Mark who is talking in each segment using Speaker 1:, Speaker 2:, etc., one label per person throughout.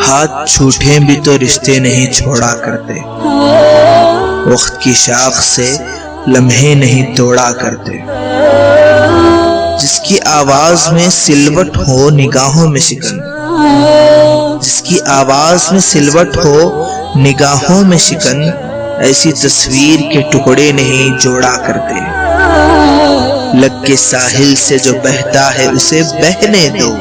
Speaker 1: ہاتھ چھوٹے بھی تو رشتے نہیں چھوڑا کرتے، وقت کی شاخ سے لمحے نہیں توڑا کرتے۔ جس کی آواز میں سلوٹ ہو نگاہوں میں شکن، جس کی آواز میں سلوٹ ہو نگاہوں میں شکن، ایسی تصویر کے ٹکڑے نہیں جوڑا کرتے۔ لگ کے ساحل سے جو بہتا ہے اسے بہنے دو،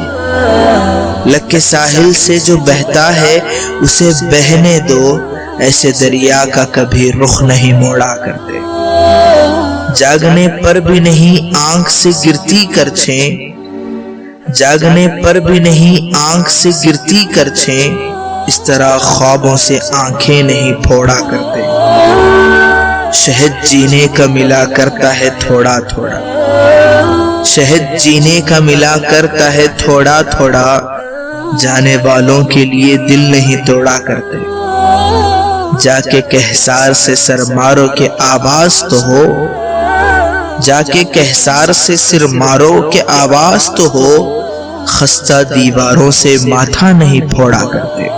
Speaker 1: لگ کے ساحل سے جو بہتا ہے اسے بہنے دو، ایسے دریا کا کبھی رخ نہیں موڑا کرتے۔ جاگنے پر بھی نہیں آنکھ سے گرتی کرچھیں، جاگنے پر بھی نہیں آنکھ سے گرتی کرچھیں، اس طرح خوابوں سے آنکھیں نہیں پھوڑا کرتے۔ شہد جینے کا ملا کرتا ہے تھوڑا تھوڑا، شہد جینے کا ملا کرتا ہے تھوڑا تھوڑا، جانے والوں کے لیے دل نہیں توڑا کرتے۔ جا کے کہسار سے سر مارو کہ آواز تو ہو، جا کے کہسار سے سر مارو کہ آواز تو ہو، خستہ دیواروں سے ماتھا نہیں پھوڑا کرتے۔